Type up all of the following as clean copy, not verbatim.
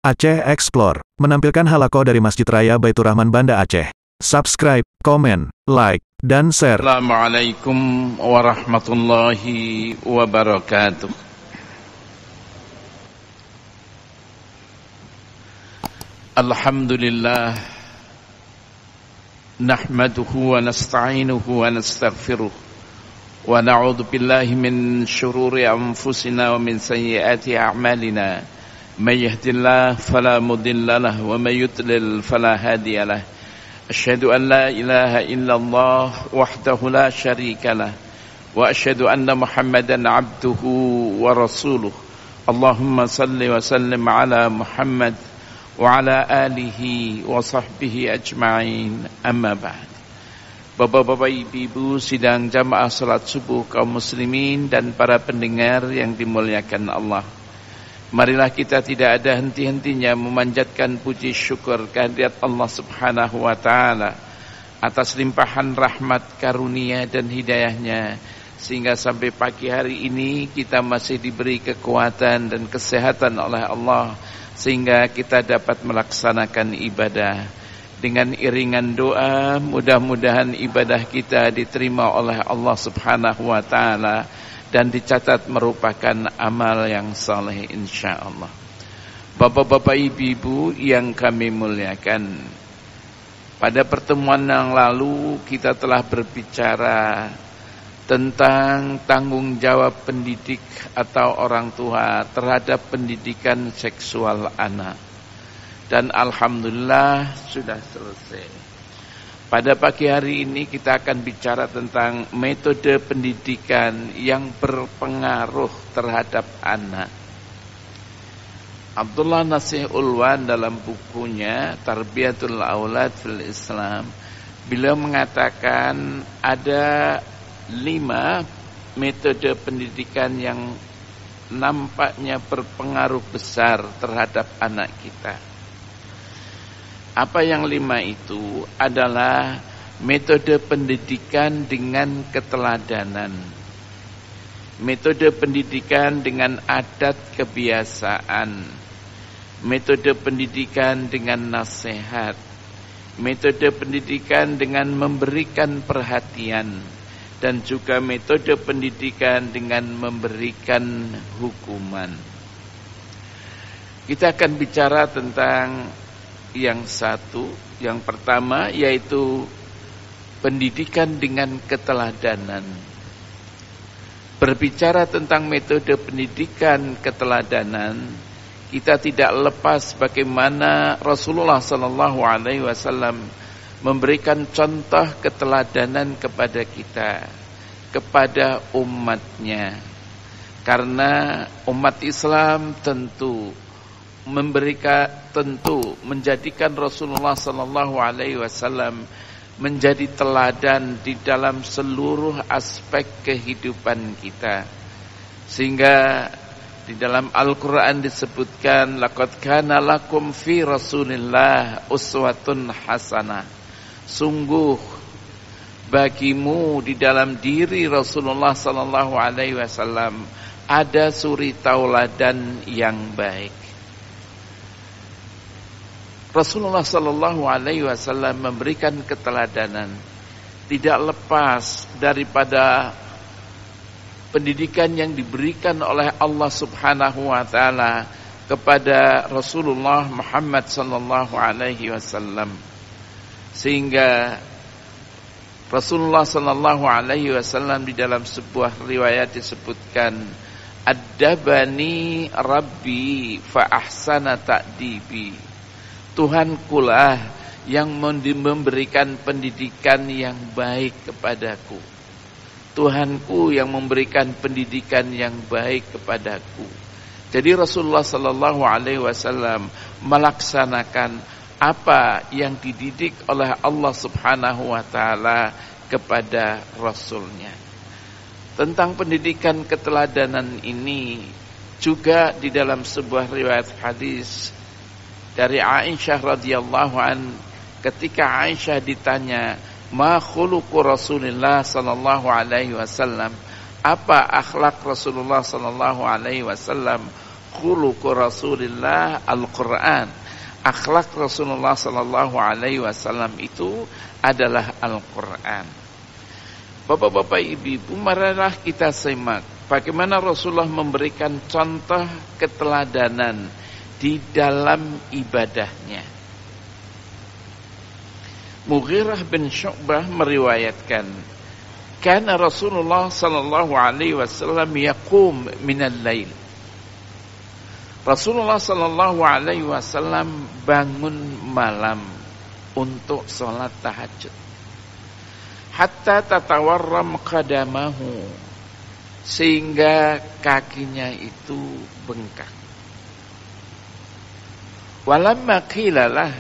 Aceh Explore menampilkan halaqah dari Masjid Raya Baitur Rahman Banda Aceh. Subscribe, komen, like, dan share. Assalamualaikum warahmatullahi wabarakatuh. Alhamdulillah, nahmaduhu wa nasta'inuhu wa nastaghfiruh, wa na'udzu billahi min syururi anfusina wa min sayyiati a'malina. Man yahdihillahu fala mudilla lahu wa may yudlil fala hadiya lahu. Asyhadu an la ilaha illallah wahdahu la syarika lah wa asyhadu anna Muhammadan abduhu wa rasuluh. Allahumma salli wa sallim ala Muhammad wa ala alihi wa sahbihi ajma'in. Amma ba'd. Bapak-bapak, ibu-ibu sidang jamaah salat subuh kaum muslimin dan para pendengar yang dimuliakan Allah, marilah kita tidak ada henti-hentinya memanjatkan puji syukur kehadirat Allah Subhanahu wa ta'ala atas limpahan rahmat, karunia dan hidayahnya, sehingga sampai pagi hari ini kita masih diberi kekuatan dan kesehatan oleh Allah, sehingga kita dapat melaksanakan ibadah. Dengan iringan doa, mudah-mudahan ibadah kita diterima oleh Allah Subhanahu wa ta'ala dan dicatat merupakan amal yang saleh insyaallah. Bapak-bapak, ibu-ibu yang kami muliakan, pada pertemuan yang lalu kita telah berbicara tentang tanggung jawab pendidik atau orang tua terhadap pendidikan seksual anak, dan alhamdulillah sudah selesai. Pada pagi hari ini kita akan bicara tentang metode pendidikan yang berpengaruh terhadap anak. Abdullah Nasih Ulwan dalam bukunya Tarbiyatul Aulad fil Islam, beliau mengatakan ada 5 metode pendidikan yang nampaknya berpengaruh besar terhadap anak kita. Apa yang 5 itu adalah metode pendidikan dengan keteladanan, metode pendidikan dengan adat kebiasaan, metode pendidikan dengan nasihat, metode pendidikan dengan memberikan perhatian, dan juga metode pendidikan dengan memberikan hukuman. Kita akan bicara tentang yang pertama, yaitu pendidikan dengan keteladanan. Berbicara tentang metode pendidikan keteladanan, kita tidak lepas bagaimana Rasulullah SAW memberikan contoh keteladanan kepada kita, kepada umatnya. Karena umat Islam tentu menjadikan Rasulullah SAW menjadi teladan di dalam seluruh aspek kehidupan kita, sehingga di dalam Al-Quran disebutkan laqad kana lakum fi Rasulillah uswatun hasanah. Sungguh bagimu di dalam diri Rasulullah SAW ada suri tauladan yang baik. Rasulullah SAW memberikan keteladanan tidak lepas daripada pendidikan yang diberikan oleh Allah Subhanahu wa ta'ala kepada Rasulullah Muhammad SAW, sehingga Rasulullah SAW di dalam sebuah riwayat disebutkan, Addabani Rabbi fa ahsana ta'dibi. Tuhankulah yang memberikan pendidikan yang baik kepadaku. Tuhanku yang memberikan pendidikan yang baik kepadaku. Jadi Rasulullah SAW melaksanakan apa yang dididik oleh Allah Subhanahu wa ta'ala kepada Rasulnya. Tentang pendidikan keteladanan ini juga di dalam sebuah riwayat hadis dari Aisyah radhiyallahu an, ketika Aisyah ditanya, ma khuluqu Rasulillah sallallahu alaihi wasallam, apa akhlak Rasulullah sallallahu alaihi wasallam? khuluqu Rasulillah Al-Quran. Akhlak Rasulullah sallallahu alaihi wasallam itu adalah Al-Quran. Bapak-bapak, ibu-ibu, marilah kita simak bagaimana Rasulullah memberikan contoh keteladanan di dalam ibadahnya. Mughirah bin Syu'bah meriwayatkan, kana Rasulullah sallallahu alaihi wasallam yaqum minal lail. Rasulullah sallallahu alaihi wasallam bangun malam untuk salat tahajud. Hatta tatawarram qadamahu, sehingga kakinya itu bengkak. Walamma qilalah,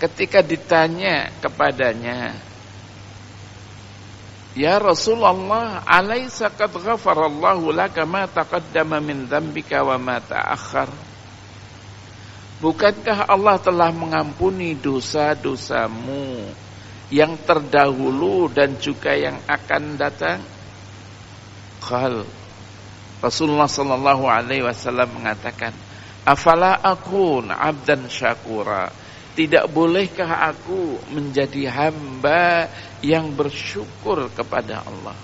ketika ditanya kepadanya, ya Rasulullah, alaysa qad ghafarallahu laka ma taqaddama min dzambika wa ma ta'akhkhar? Bukankah Allah telah mengampuni dosa-dosamu yang terdahulu dan juga yang akan datang? Qal, Rasulullah sallallahu alaihi wasallam mengatakan, afala akun abdan syakura, tidak bolehkah aku menjadi hamba yang bersyukur kepada Allah?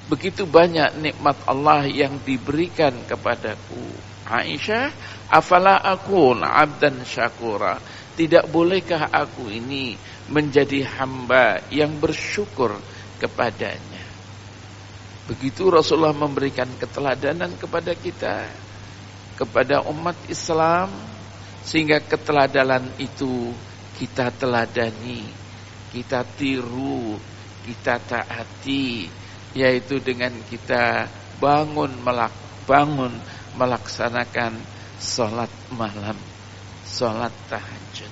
Begitu banyak nikmat Allah yang diberikan kepadaku. Aisyah, afala akun abdan syakura, tidak bolehkah aku ini menjadi hamba yang bersyukur kepadanya? Begitu Rasulullah memberikan keteladanan kepada kita, kepada umat Islam, sehingga keteladanan itu kita teladani, kita tiru, kita taati, yaitu dengan kita bangun melaksanakan sholat malam, sholat tahajud.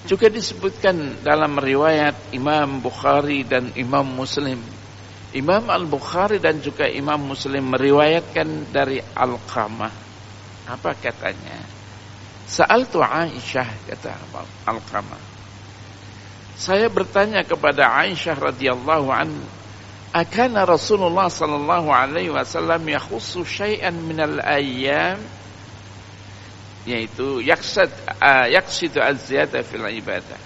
Juga disebutkan dalam riwayat Imam Bukhari dan Imam Muslim. Imam Al-Bukhari dan juga Imam Muslim meriwayatkan dari Alqamah. Apa katanya? Sa'altu Aisyah, kata Alqamah, saya bertanya kepada Aisyah radhiyallahu anha, akana Rasulullah sallallahu alaihi wasallam yakhussu syai'an minal ayyam, yaitu yaqsidu az-ziyada fil ibadah.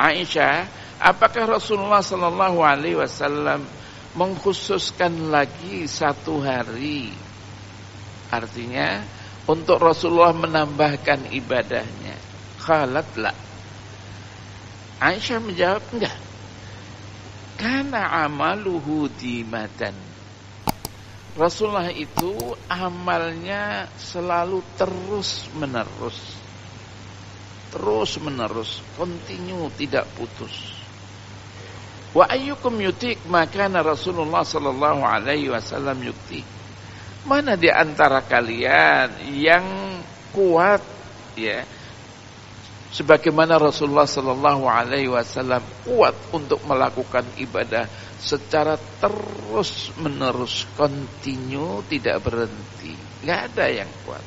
Aisyah, apakah Rasulullah sallallahu alaihi wasallam mengkhususkan lagi satu hari, artinya untuk Rasulullah menambahkan ibadahnya? Qalat la. Aisyah menjawab, enggak. Kana amaluhu dimatan. Rasulullah itu amalnya selalu terus menerus, continue, tidak putus. Wa ayyukum yutik makana Rasulullah sallallahu alaihi wasallam yutik. Mana di antara kalian yang kuat, ya, sebagaimana Rasulullah sallallahu alaihi wasallam kuat untuk melakukan ibadah secara terus menerus, continue, tidak berhenti. Enggak ada yang kuat.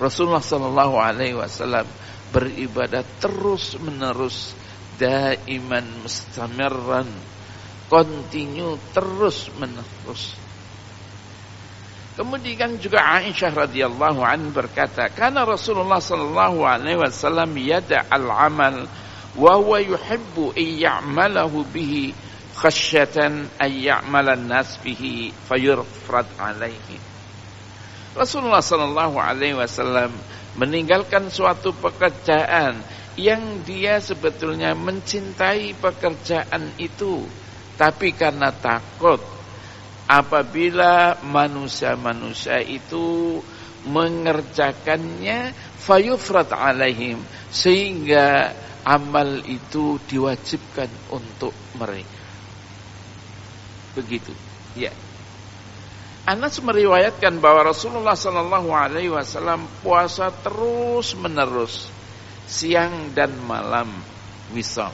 Rasulullah sallallahu alaihi wasallam beribadah terus menerus, daiman mustamirran, continue, terus menerus. Kemudian juga Aisyah radhiyallahu anha berkata, kana Rasulullah sallallahu alaihi wasallam yada'al amal wa huwa yuhibbu an ya'malahu bihi khasyatan an ya'mala an-nas bihi fayurfad alaihi. Rasulullah sallallahu alaihi wasallam meninggalkan suatu pekerjaan yang dia sebetulnya mencintai pekerjaan itu, tapi karena takut apabila manusia-manusia itu mengerjakannya, fayufrat alaihim, sehingga amal itu diwajibkan untuk mereka. Begitu, ya. Anas meriwayatkan bahwa Rasulullah sallallahu alaihi wasallam puasa terus menerus, siang dan malam, wisal.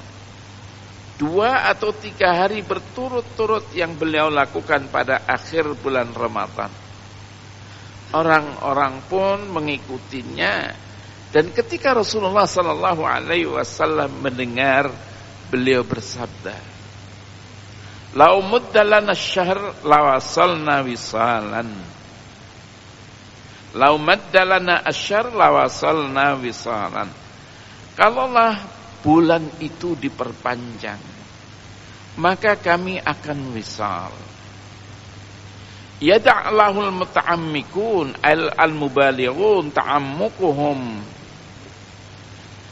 2 atau 3 hari berturut-turut yang beliau lakukan pada akhir bulan Ramadan. Orang-orang pun mengikutinya, dan ketika Rasulullah sallallahu alaihi wasallam mendengar, beliau bersabda, "Lau mudda lana asy-syahr lawasalna wisalan." Lau maddalana asyar lawasalna wisalan. Kalaulah bulan itu diperpanjang, maka kami akan wisal. Yada'lahul muta'ammikun al-mubalighun ta'ammukuhum,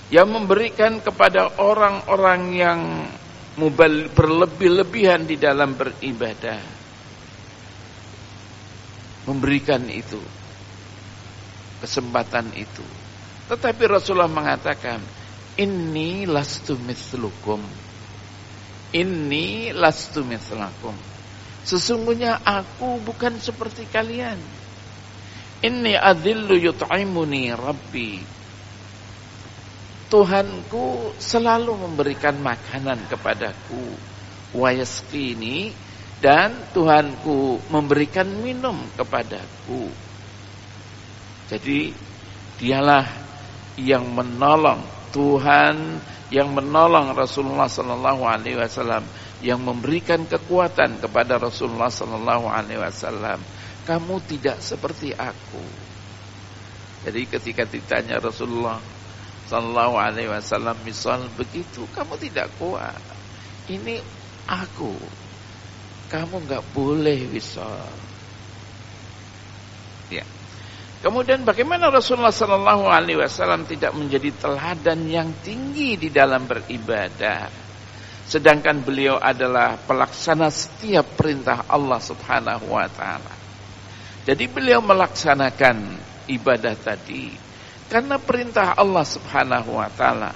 yang memberikan kepada orang-orang yang berlebih-lebihan di dalam beribadah, memberikan itu, kesempatan itu. Tetapi Rasulullah mengatakan, inni lastu mislukum, inni lastu mislakum, sesungguhnya aku bukan seperti kalian. Inni adillu yut'imuni rabbi, Tuhanku selalu memberikan makanan kepadaku, wa yasqini, dan Tuhanku memberikan minum kepadaku. Jadi dialah yang menolong, Tuhan yang menolong Rasulullah sallallahu alaihi wasallam, yang memberikan kekuatan kepada Rasulullah sallallahu alaihi wasallam. Kamu tidak seperti aku. Jadi ketika ditanya Rasulullah sallallahu alaihi wasallam, misal begitu, kamu tidak kuat. Ini aku. Kamu enggak boleh wisal. Ya. Kemudian bagaimana Rasulullah sallallahu alaihi wasallam tidak menjadi teladan yang tinggi di dalam beribadah, sedangkan beliau adalah pelaksana setiap perintah Allah Subhanahu wa taala. Jadi beliau melaksanakan ibadah tadi karena perintah Allah Subhanahu wa taala.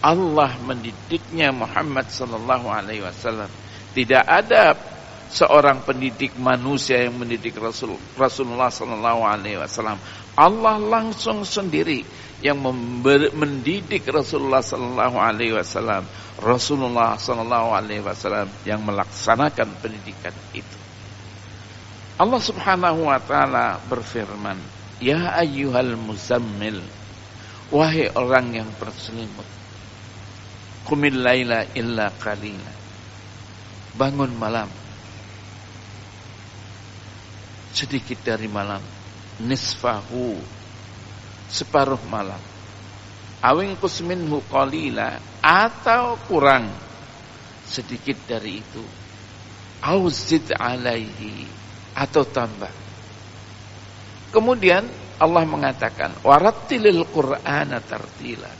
Allah mendidiknya Muhammad sallallahu alaihi wasallam. Tidak ada seorang pendidik manusia yang mendidik Rasulullah sallallahu alaihi wasallam. Allah langsung sendiri yang mendidik Rasulullah sallallahu alaihi wasallam. Rasulullah sallallahu alaihi wasallam yang melaksanakan pendidikan itu. Allah Subhanahu wa taala berfirman, "Ya ayyuhal muzammil, wahai orang yang berselimut, qumil laila illa qalila." Bangun malam sedikit dari malam, nisfahu, separuh malam, awing kusminhu qalila, atau kurang sedikit dari itu, auzid alaihi, atau tambah. Kemudian Allah mengatakan, warattilil qur'ana tartila,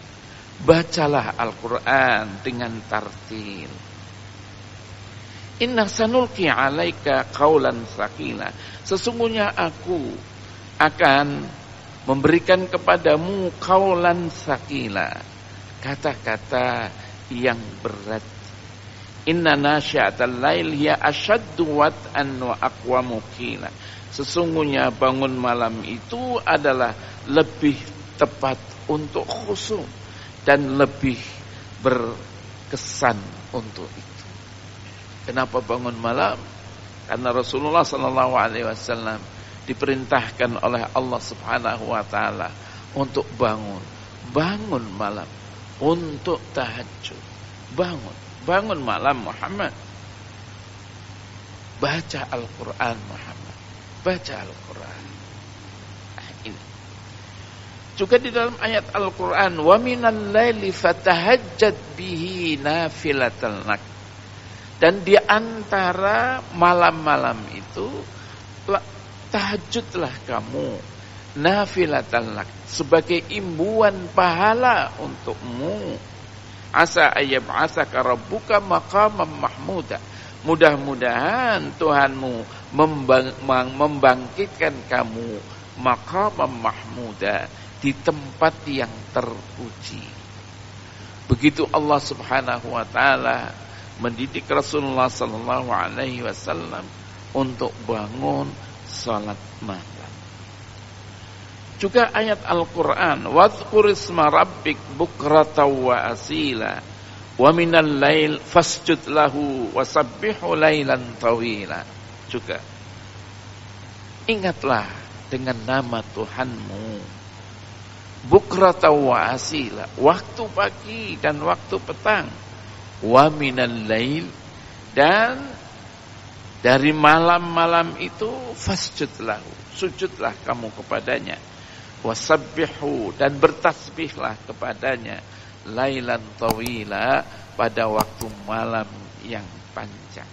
bacalah Al-Quran dengan tartil. Inna sanulqi alaika qaulan tsaqila, sesungguhnya aku akan memberikan kepadamu qaulan tsaqila, kata-kata yang berat. Inna nasyi'atal lail hiya ashaddu wat'an wa aqwamu qila, sesungguhnya bangun malam itu adalah lebih tepat untuk khusyuk dan lebih berkesan untuk itu. Kenapa bangun malam? Karena Rasulullah sallallahu alaihi wasallam diperintahkan oleh Allah Subhanahu wa taala untuk bangun malam untuk tahajud. Bangun malam Muhammad. Baca Al-Qur'an Muhammad. Baca Al-Qur'an. Ini. Juga di dalam ayat Al-Qur'an, wa minal laili fatahajjad bihi nafilatan lak. Dan di antara malam-malam itu tahajudlah kamu nafilatan lak, sebagai imbuan pahala untukmu. Asa ayyab'atsaka rabbuka maqaman mahmuda, mudah-mudahan Tuhanmu membangkitkan kamu maqaman mahmuda, di tempat yang terpuji. Begitu Allah Subhanahu wa taala mendidik Rasulullah sallallahu alaihi wasallam untuk bangun salat malam. Juga ayat Al-Qur'an, wadhkur isma rabbik bukratan wa asila wa minal lail fasjud lahu wasabbihu lailan tawila. Juga ingatlah dengan nama Tuhanmu bukratan wa asila, waktu pagi dan waktu petang, wa minal lail, dan Dari malam-malam itu fasjudlah, sujudlah kamu kepadanya. Wasabbihu, dan bertasbihlah kepadanya. Lailan tawila, pada waktu malam yang panjang.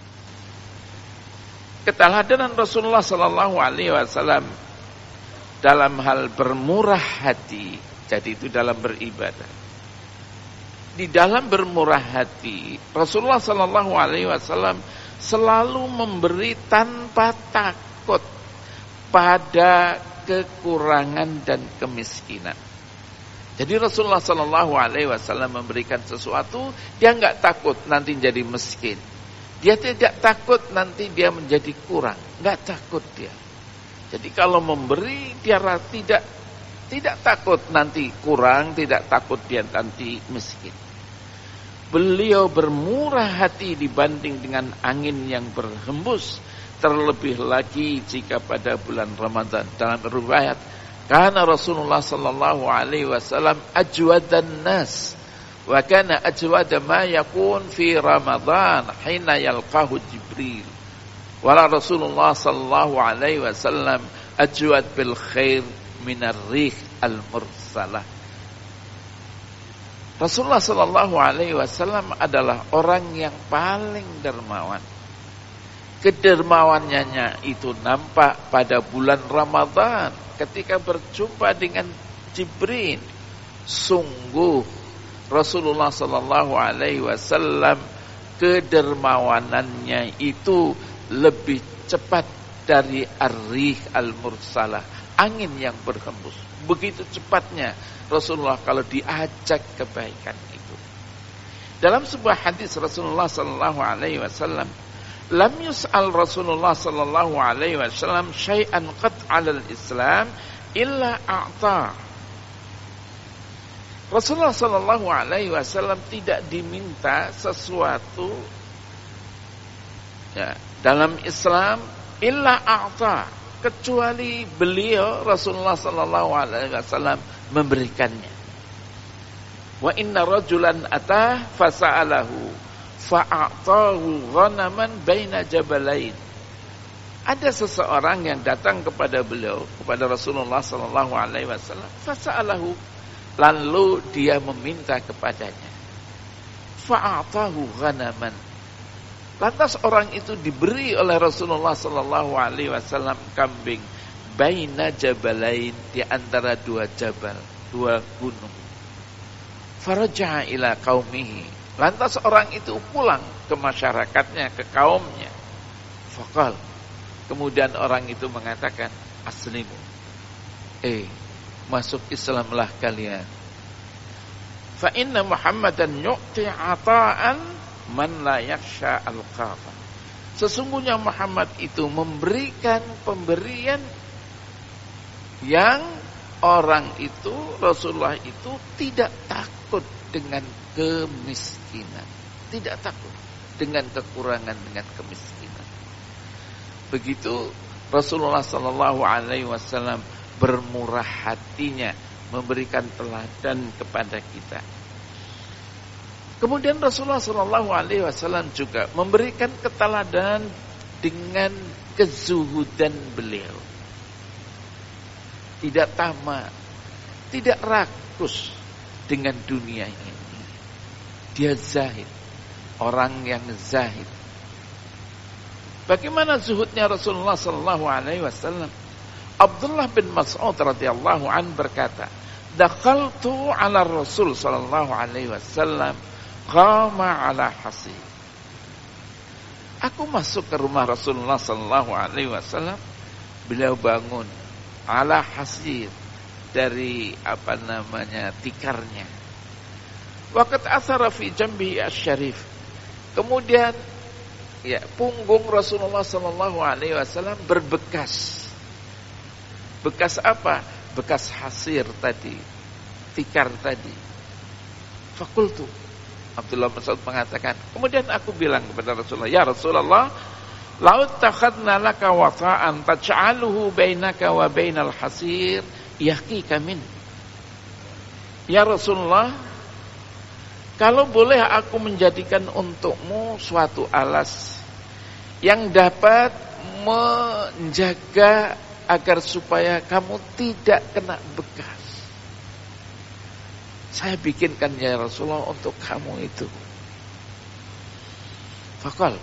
Keteladanan Rasulullah sallallahu alaihi wasallam dalam hal bermurah hati, jadi itu dalam beribadah. Di dalam bermurah hati, Rasulullah sallallahu alaihi wasallam selalu memberi tanpa takut pada kekurangan dan kemiskinan. Jadi Rasulullah sallallahu alaihi wasallam memberikan sesuatu, dia enggak takut nanti jadi miskin. Dia tidak takut nanti dia menjadi kurang, enggak takut dia. Jadi kalau memberi dia tidak takut nanti kurang, tidak takut dia nanti miskin. Beliau bermurah hati dibanding dengan angin yang berhembus, terlebih lagi jika pada bulan Ramadan. Dalam riwayat, kana Rasulullah sallallahu alaihi wasallam ajwadan nas, wa kana ajwada ma yakun fi Ramadan hina yalqahu Jibril. Wala Rasulullah sallallahu alaihi wasallam ajwad bil khair minar rih al mursalah. Rasulullah sallallahu alaihi wasallam adalah orang yang paling dermawan. Kedermawannya itu nampak pada bulan Ramadan ketika berjumpa dengan Jibril. Sungguh Rasulullah sallallahu alaihi wasallam kedermawanannya itu lebih cepat dari ar-rih al-mursalah, angin yang berhembus. Begitu cepatnya Rasulullah kalau diajak kebaikan itu. Dalam sebuah hadis Rasulullah sallallahu alaihi wasallam, lam yus'al Rasulullah sallallahu alaihi wasallam syai'an qat 'alal Islam illa a'ta. Rasulullah sallallahu alaihi wasallam tidak diminta sesuatu ya, dalam Islam illa a'ta, kecuali beliau Rasulullah sallallahu alaihi wasallam memberikannya. Wa inna rajulan atah fasa'alahu fa'atahu ghanaman baina jabalain. Ada seseorang yang datang kepada beliau, kepada Rasulullah sallallahu alaihi wasallam, fasa'alahu, lalu dia meminta kepadanya. Fa'atahu ghanaman. Lantas orang itu diberi oleh Rasulullah sallallahu alaihi wasallam kambing baina jabalain, di antara dua jabal, dua gunung. Faraja'a ila qaumihi. Lantas orang itu pulang ke masyarakatnya, ke kaumnya. Faqal. Kemudian orang itu mengatakan, aslimu. Masuk Islamlah kalian. Fa inna Muhammadan yu'ti 'ata'an man la yakhsha al-qafa. Sesungguhnya Muhammad itu memberikan pemberian yang orang itu, Rasulullah itu tidak takut dengan kemiskinan, tidak takut dengan kekurangan, dengan kemiskinan. Begitu Rasulullah sallallahu alaihi wasallam bermurah hatinya, memberikan teladan kepada kita. Kemudian Rasulullah sallallahu alaihi wasallam juga memberikan keteladanan dengan kezuhudan beliau. Tidak tamak, tidak rakus dengan dunia ini. Dia zahid, orang yang zahid. Bagaimana zuhudnya Rasulullah sallallahu alaihi wasallam? Abdullah bin Mas'ud radhiyallahu an berkata, "Dakhaltu 'ala Rasul sallallahu alaihi wasallam qama 'ala hasir." Aku masuk ke rumah Rasulullah sallallahu alaihi wasallam, beliau bangun 'ala hasir, dari tikarnya. Waqad athara fi jambihi asy-syarif. Kemudian punggung Rasulullah sallallahu alaihi wasallam berbekas. Bekas apa? Bekas hasir tadi, tikar tadi. Fakultu, Abdullah bin Mas'ud mengatakan, kemudian aku bilang kepada Rasulullah, ya Rasulullah, laut takhadna laka wata'an taj'aluhu bainaka wa bainal hasir yahqika min. Ya Rasulullah, kalau boleh aku menjadikan untukmu suatu alas yang dapat menjaga agar supaya kamu tidak kena bekas. Saya bikinkan ya Rasulullah untuk kamu itu. Faqal.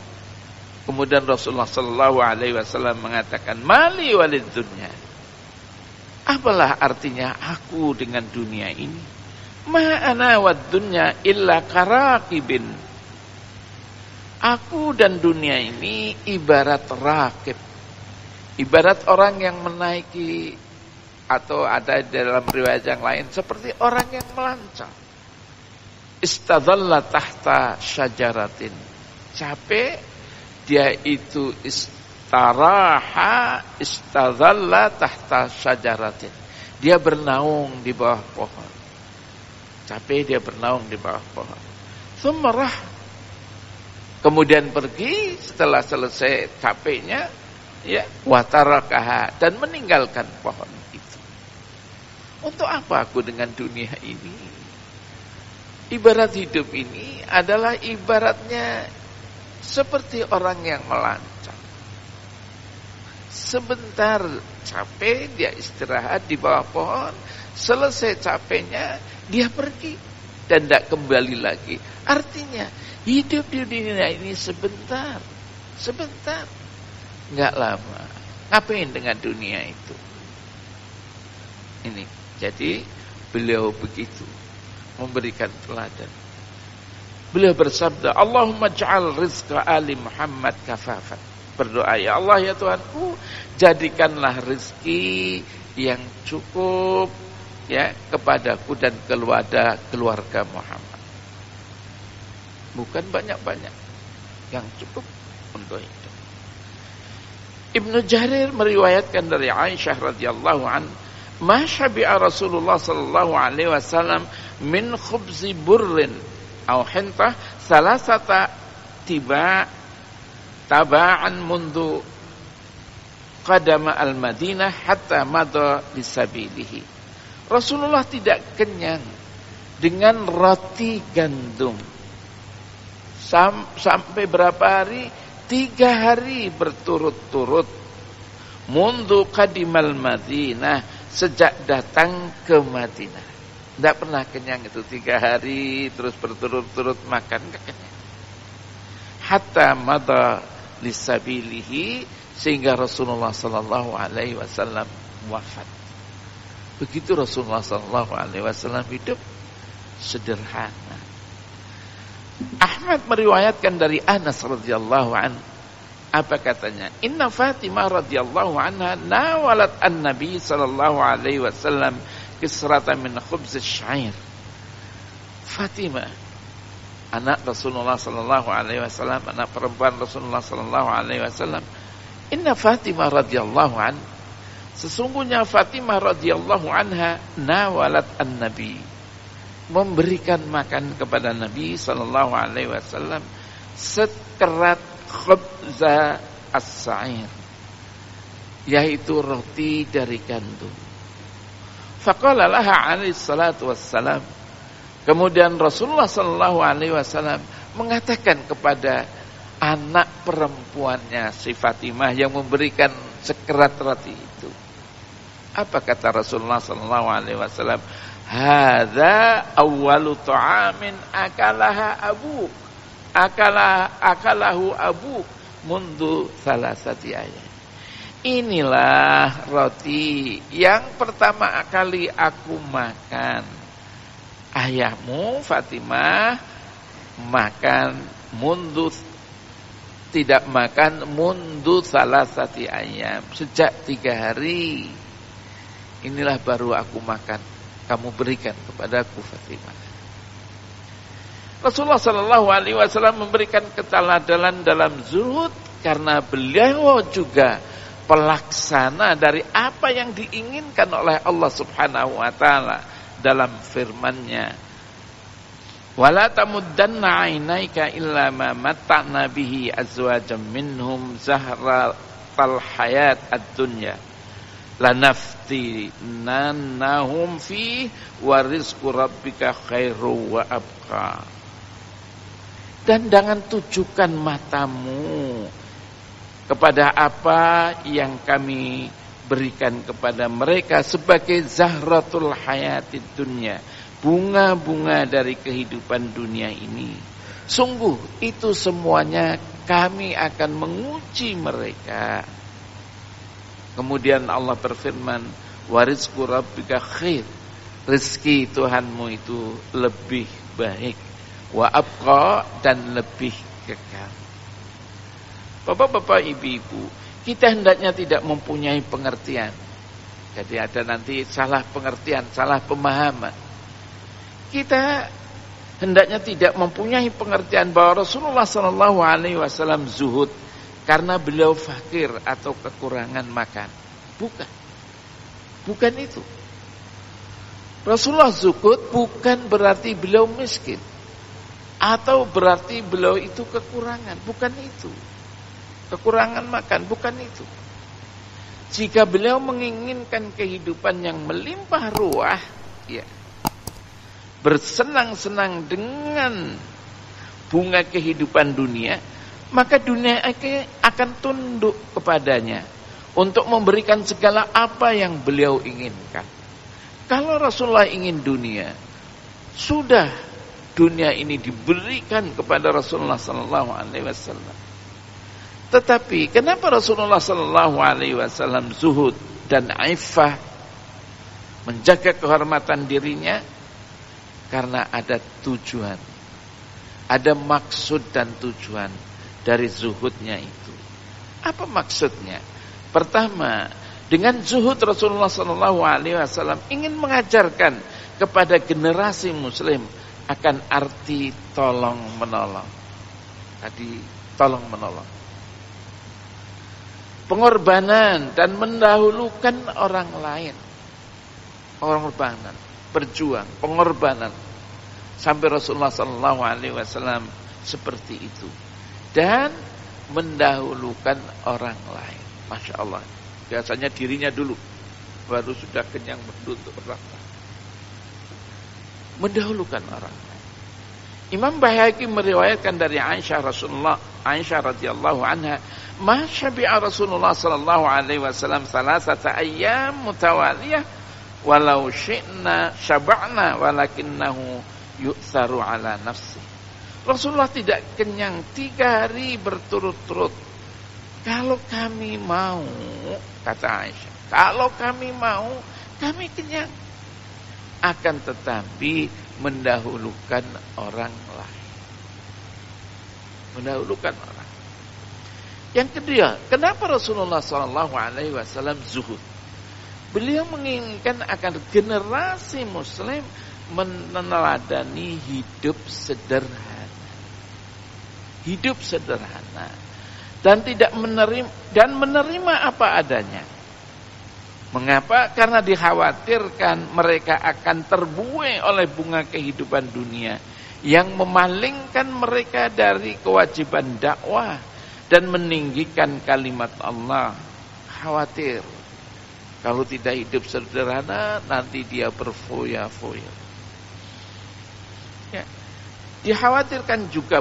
Kemudian Rasulullah sallallahu alaihi wasallam mengatakan, "Mali walid dunya." Apalah artinya aku dengan dunia ini? Ma ana wad dunya illa karaqibin. Aku dan dunia ini ibarat rakib. Ibarat orang yang menaiki, atau ada dalam riwayat yang lain seperti orang yang melancong. Istadhalla tahta syajaratin. Capek, dia itu istadhalla tahta syajaratin. Dia bernaung di bawah pohon. Capek, dia bernaung di bawah pohon. Sumarah. Kemudian pergi setelah selesai capeknya, ya, watarakaha, dan meninggalkan pohon itu. Untuk apa aku dengan dunia ini? Ibarat hidup ini adalah ibaratnya seperti orang yang melancong. Sebentar capek, dia istirahat di bawah pohon. Selesai capeknya, dia pergi dan tidak kembali lagi. Artinya hidup di dunia ini sebentar, nggak lama. Ngapain dengan dunia itu? Ini, jadi beliau begitu memberikan teladan. Beliau bersabda, Allahumma ja'al rizqa ali Muhammad kafafan. Berdoa, ya Allah, ya Tuhanku, jadikanlah rezeki yang cukup, ya, kepadaku dan keluarga Muhammad. Bukan banyak-banyak, yang cukup untuk hidup. Ibnu Jarir meriwayatkan dari Aisyah radhiyallahu anha, "Ma syabi'a Rasulullah sallallahu alaihi wasallam min khubzi burrin aw hintah salasata taba'an mundu qadama al-Madinah hatta madha lisabilihi." Rasulullah tidak kenyang dengan roti gandum sampai berapa hari? 3 hari berturut-turut. Mundu qadimal Madinah, sejak datang ke Madinah. Tidak pernah kenyang itu 3 hari terus berturut-turut makan, enggak kenyang. Hatta madha lisabilihi, sehingga Rasulullah sallallahu alaihi wasallam wafat. Begitu Rasulullah sallallahu alaihi wasallam hidup sederhana. Ahmad meriwayatkan dari Anas radhiyallahu anhu, apa katanya? Inna Fatimah radhiyallahu anha nawalat an-nabi sallallahu alaihi wasallam kisratan min khubz asy-syair. Fatimah, anak Rasulullah sallallahu alaihi wasallam, anak perempuan Rasulullah sallallahu alaihi wasallam. Inna Fatimah radhiyallahu anha, sesungguhnya Fatimah radhiyallahu anha nawalat an-nabi, memberikan makan kepada Nabi sallallahu alaihi wasallam sekerat khubza as-sa'ir, yaitu roti dari gandum. Faqala laha alaihi salatu wassalam, kemudian Rasulullah sallallahu alaihi wasallam mengatakan kepada anak perempuannya si Fatimah yang memberikan sekerat roti itu. Apa kata Rasulullah sallallahu alaihi wasallam? Hadza awwalu ta'amin akalahu abuk mundu salasati ayat. Inilah roti yang pertama kali aku makan. Ayahmu Fatimah makan tidak makan mundu salasati ayam, sejak 3 hari. Inilah baru aku makan. Kamu berikan kepadaku Fatimah. Rasulullah sallallahu alaihi wasallam memberikan keteladanan dalam zuhud karena beliau juga pelaksana dari apa yang diinginkan oleh Allah Subhanahu wa taala dalam firman-Nya. Wala tamuddanna 'ainaika illa ma matta'na bihi azwajan minhum zahratal hayat ad-dunya. Lanaftinannahum fi wa rizqu rabbika khairu wa abqa. Dan jangan tujukan matamu kepada apa yang kami berikan kepada mereka sebagai zahratul hayatid dunya, bunga-bunga dari kehidupan dunia ini. Sungguh itu semuanya kami akan menguji mereka. Kemudian Allah berfirman, wa rizqu rabbika khair, rezeki Tuhanmu itu lebih baik, wa abqa, dan lebih kekal. Bapak-bapak, ibu-ibu, kita hendaknya tidak mempunyai pengertian. Jadi ada nanti salah pengertian, salah pemahaman. Kita hendaknya tidak mempunyai pengertian bahwa Rasulullah SAW zuhud karena beliau fakir atau kekurangan makan. Bukan itu. Rasulullah zuhud bukan berarti beliau miskin atau berarti beliau itu kekurangan. Bukan itu. Kekurangan makan, bukan itu. Jika beliau menginginkan kehidupan yang melimpah ruah, ya, bersenang-senang dengan bunga kehidupan dunia, maka dunia akan tunduk kepadanya untuk memberikan segala apa yang beliau inginkan. Kalau Rasulullah ingin dunia, sudah dunia ini diberikan kepada Rasulullah SAW. Tetapi kenapa Rasulullah SAW zuhud dan iffah, menjaga kehormatan dirinya? Karena ada tujuan, ada maksud dan tujuan dari zuhudnya itu. Apa maksudnya? Pertama, dengan zuhud Rasulullah SAW ingin mengajarkan kepada generasi muslim akan arti tolong menolong. Tadi tolong menolong, pengorbanan dan mendahulukan orang lain. Pengorbanan, berjuang, pengorbanan. Sampai Rasulullah SAW seperti itu. Dan mendahulukan orang lain. Masya Allah. Biasanya dirinya dulu, baru sudah kenyang menuntut orang lain. Mendahulukan orang lain. Imam Baihaqi meriwayatkan dari Aisyah radhiyallahu anha, ma syabi'a Rasulullah sallallahu alaihi wasallam salasata ayyam mutawaliyah walau syi'na syaba'na walakinnahu yu'tharu ala nafsi. Rasulullah tidak kenyang 3 hari berturut-turut. Kalau kami mau, kata Aisyah, kalau kami mau, kami kenyang. Akan tetapi mendahulukan orang lain. Mendahulukan orang. Yang kedua, kenapa Rasulullah SAW zuhud? Beliau menginginkan agar generasi muslim meneladani hidup sederhana. Hidup sederhana. Dan tidak menerima apa adanya. Mengapa? Karena dikhawatirkan mereka akan terbuai oleh bunga kehidupan dunia yang memalingkan mereka dari kewajiban dakwah dan meninggikan kalimat Allah. Khawatir kalau tidak hidup sederhana nanti dia berfoya-foya. Ya. Dikhawatirkan juga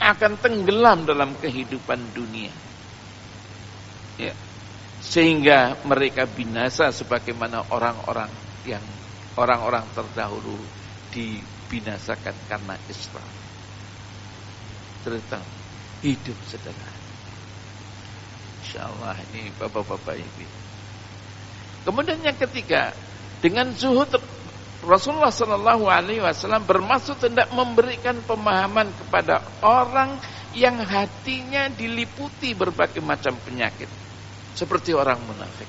akan tenggelam dalam kehidupan dunia. Ya. Sehingga mereka binasa sebagaimana orang-orang terdahulu dibinasakan karena Islam. Tentang hidup sederhana. Insyaallah ini bapak-bapak ibu. Kemudian yang ketiga, dengan zuhud Rasulullah SAW bermaksud hendak memberikan pemahaman kepada orang yang hatinya diliputi berbagai macam penyakit. Seperti orang munafik,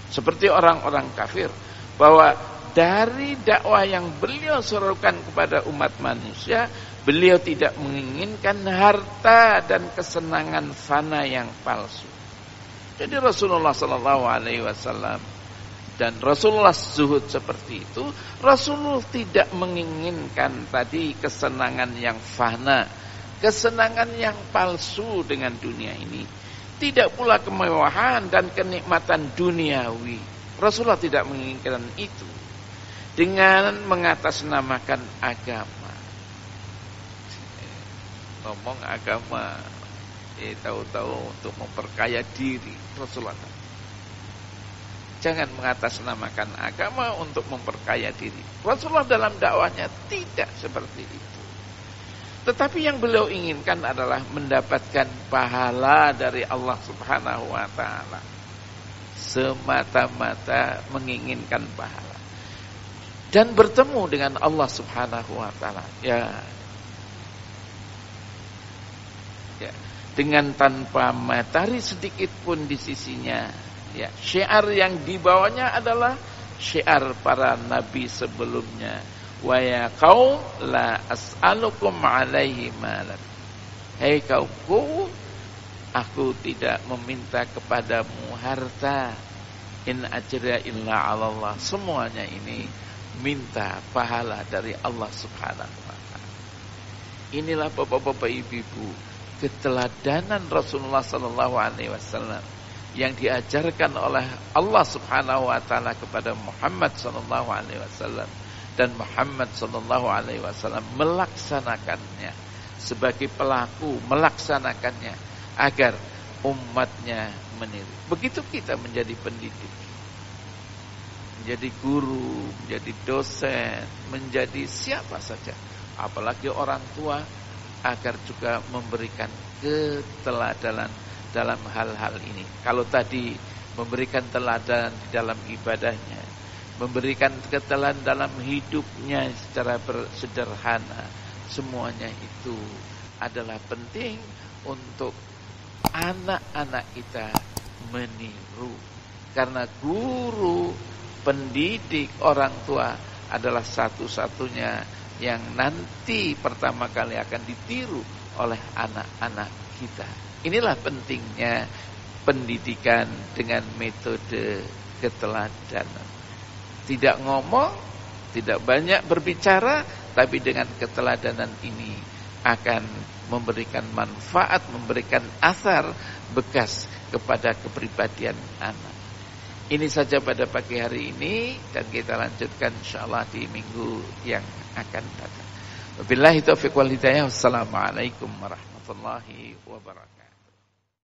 seperti orang-orang kafir, bahwa dari dakwah yang beliau serukan kepada umat manusia, beliau tidak menginginkan harta dan kesenangan fana yang palsu. Jadi Rasulullah SAW dan Rasulullah zuhud seperti itu. Rasulullah tidak menginginkan tadi kesenangan yang fana, kesenangan yang palsu dengan dunia ini. Tidak pula kemewahan dan kenikmatan duniawi. Rasulullah tidak menginginkan itu. Dengan mengatasnamakan agama. Ngomong agama. tahu-tahu untuk memperkaya diri. Rasulullah, jangan mengatasnamakan agama untuk memperkaya diri. Rasulullah dalam dakwahnya tidak seperti itu. Tetapi yang beliau inginkan adalah mendapatkan pahala dari Allah Subhanahu wa taala. Semata-mata menginginkan pahala. Dan bertemu dengan Allah Subhanahu wa taala. Ya. Dengan tanpa matahari sedikit pun di sisinya. Ya, syiar yang dibawanya adalah syiar para nabi sebelumnya. Wa ya qaum la as'alukum 'alaihi malan. Hei kaumku, aku tidak meminta kepadamu harta. In ajra illa 'ala Allah. Semuanya ini minta pahala dari Allah Subhanahu wa taala. Inilah Bapak-bapak, Ibu-ibu, keteladanan Rasulullah sallallahu alaihi wasallam yang diajarkan oleh Allah Subhanahu wa taala kepada Muhammad sallallahu alaihi wasallam, dan Muhammad sallallahu alaihi wasallam melaksanakannya sebagai pelaku, melaksanakannya agar umatnya meniru. Begitu kita menjadi pendidik, menjadi guru, menjadi dosen, menjadi siapa saja, apalagi orang tua, agar juga memberikan keteladanan dalam hal-hal ini. Kalau tadi memberikan teladan di dalam ibadahnya, memberikan keteladan dalam hidupnya secara sederhana, semuanya itu adalah penting untuk anak-anak kita meniru. Karena guru, pendidik, orang tua adalah satu-satunya yang nanti pertama kali akan ditiru oleh anak-anak kita. Inilah pentingnya pendidikan dengan metode keteladanan. Tidak ngomong, tidak banyak berbicara, tapi dengan keteladanan ini akan memberikan manfaat, memberikan asar bekas kepada kepribadian anak. Ini saja pada pagi hari ini, dan kita lanjutkan insyaallah di minggu yang akan datang. Wabillahi taufiq wal hidayah. Wassalamualaikum warahmatullahi wabarakatuh.